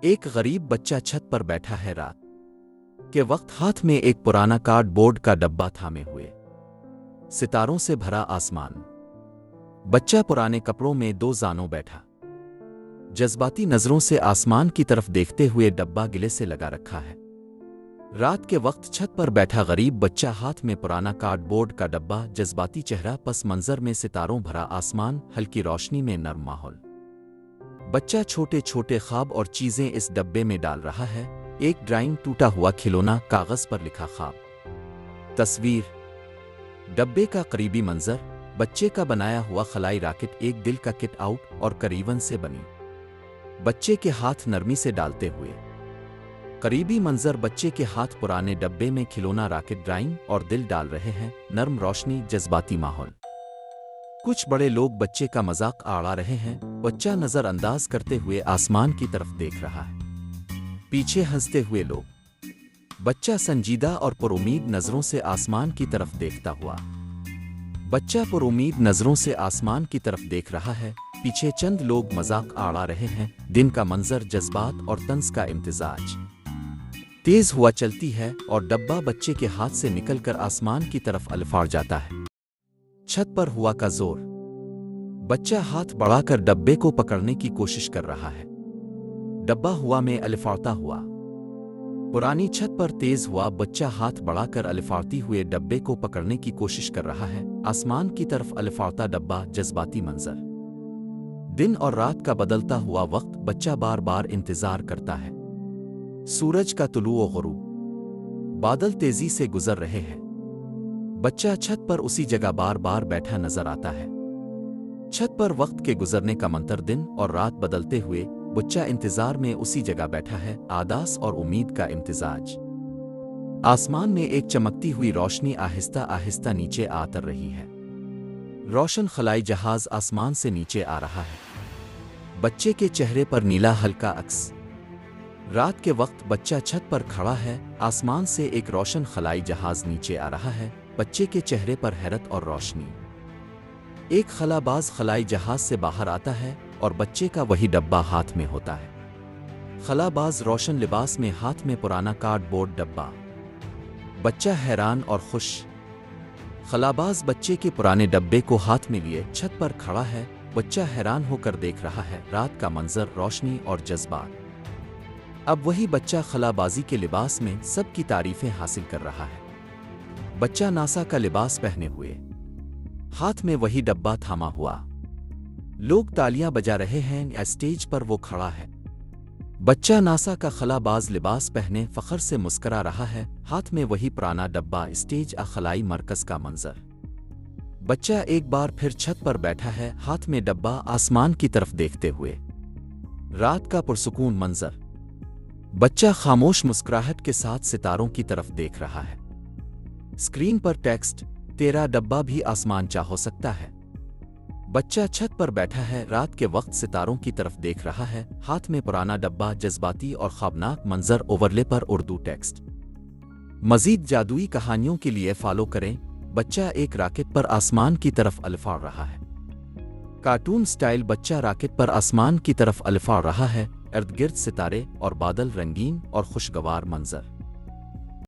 ایک غریب بچہ چھت پر بیٹھا ہے رات کے وقت ہاتھ میں ایک پرانا کارڈ بورڈ کا ڈبہ تھامے ہوئے ستاروں سے بھرا آسمان۔ بچہ پرانے کپڑوں میں دو زانوں بیٹھا جذباتی نظروں سے آسمان کی طرف دیکھتے ہوئے ڈبہ گلے سے لگا رکھا ہے۔ رات کے وقت چھت پر بیٹھا غریب بچہ ہاتھ میں پرانا کارڈ بورڈ کا ڈبہ جذباتی چہرہ پس منظر میں ستاروں بھرا آسمان ہلکی روشنی میں نرم ماحول۔ بچہ چھوٹے چھوٹے خواب اور چیزیں اس ڈبے میں ڈال رہا ہے، ایک ڈرائنگ ٹوٹا ہوا کھلونا کاغذ پر لکھا خواب تصویر ڈبے کا قریبی منظر بچے کا بنایا ہوا خلائی راکٹ ایک دل کا کٹ آؤٹ اور کریون سے بنی بچے کے ہاتھ نرمی سے ڈالتے ہوئے قریبی منظر بچے کے ہاتھ پرانے ڈبے میں کھلونا راکٹ ڈرائنگ اور دل ڈال رہے ہیں نرم روشنی جذباتی ماحول کچھ بڑے لوگ بچے کا مذاق اڑا رہے ہیں بچہ نظر انداز کرتے ہوئے آسمان کی طرف دیکھ رہا ہے پیچھے ہنستے ہوئے لوگ بچہ سنجیدہ اور پر امید نظروں سے آسمان کی طرف دیکھتا ہوا بچہ پر امید نظروں سے آسمان کی طرف دیکھ رہا ہے پیچھے چند لوگ مذاق اڑا رہے ہیں دن کا منظر جذبات اور طنز کا امتزاج تیز ہوا چلتی ہے اور ڈبہ بچے کے ہاتھ سے نکل کر آسمان کی طرف الفاڑ جاتا ہے چھت پر ہوا کا زور بچہ ہاتھ بڑھا کر ڈبے کو پکڑنے کی کوشش کر رہا ہے ڈبہ ہوا میں الفاڑتا ہوا پرانی چھت پر تیز ہوا بچہ ہاتھ بڑھا کر الفاڑتی ہوئے ڈبے کو پکڑنے کی کوشش کر رہا ہے آسمان کی طرف الفاڑتا ڈبہ جذباتی منظر دن اور رات کا بدلتا ہوا وقت بچہ بار بار انتظار کرتا ہے سورج کا طلوع و غروب بادل تیزی سے گزر رہے ہیں بچہ چھت پر اسی جگہ بار بار بیٹھا نظر آتا ہے چھت پر وقت کے گزرنے کا منتر دن اور رات بدلتے ہوئے بچہ انتظار میں اسی جگہ بیٹھا ہے آداس اور امید کا امتزاج آسمان میں ایک چمکتی ہوئی روشنی آہستہ آہستہ نیچے آتر رہی ہے روشن خلائی جہاز آسمان سے نیچے آ رہا ہے بچے کے چہرے پر نیلا ہلکا عکس رات کے وقت بچہ چھت پر کھڑا ہے آسمان سے ایک روشن خلائی جہاز نیچے آ رہا ہے بچے کے چہرے پر حیرت اور روشنی ایک خلا باز خلائی جہاز سے باہر آتا ہے اور بچے کا وہی ڈبہ ہاتھ میں ہوتا ہے خلا باز روشن لباس میں ہاتھ میں پرانا کارڈ بورڈ ڈبہ بچہ حیران اور خوش خلاباز بچے کے پرانے ڈبے کو ہاتھ میں لیے چھت پر کھڑا ہے بچہ حیران ہو کر دیکھ رہا ہے رات کا منظر روشنی اور جذبات اب وہی بچہ خلابازی کے لباس میں سب کی تعریفیں حاصل کر رہا ہے بچہ ناسا کا لباس پہنے ہوئے ہاتھ میں وہی ڈبہ تھاما ہوا لوگ تالیاں بجا رہے ہیں اسٹیج پر وہ کھڑا ہے بچہ ناسا کا خلا باز لباس پہنے فخر سے مسکرا رہا ہے ہاتھ میں وہی پرانا ڈبہ اسٹیج خلائی مرکز کا منظر بچہ ایک بار پھر چھت پر بیٹھا ہے ہاتھ میں ڈبہ آسمان کی طرف دیکھتے ہوئے رات کا پرسکون منظر بچہ خاموش مسکراہٹ کے ساتھ ستاروں کی طرف دیکھ رہا ہے اسکرین پر ٹیکسٹ تیرا ڈبہ بھی آسمان چاہ ہو سکتا ہے بچہ چھت پر بیٹھا ہے رات کے وقت ستاروں کی طرف دیکھ رہا ہے ہاتھ میں پرانا ڈبہ جذباتی اور خوابناک منظر اوورلے پر اردو ٹیکسٹ مزید جادوئی کہانیوں کے لیے فالو کریں بچہ ایک راکٹ پر آسمان کی طرف الفاڑ رہا ہے کارٹون سٹائل بچہ راکٹ پر آسمان کی طرف الفاڑ رہا ہے ارد گرد ستارے اور بادل رنگین اور خوشگوار منظر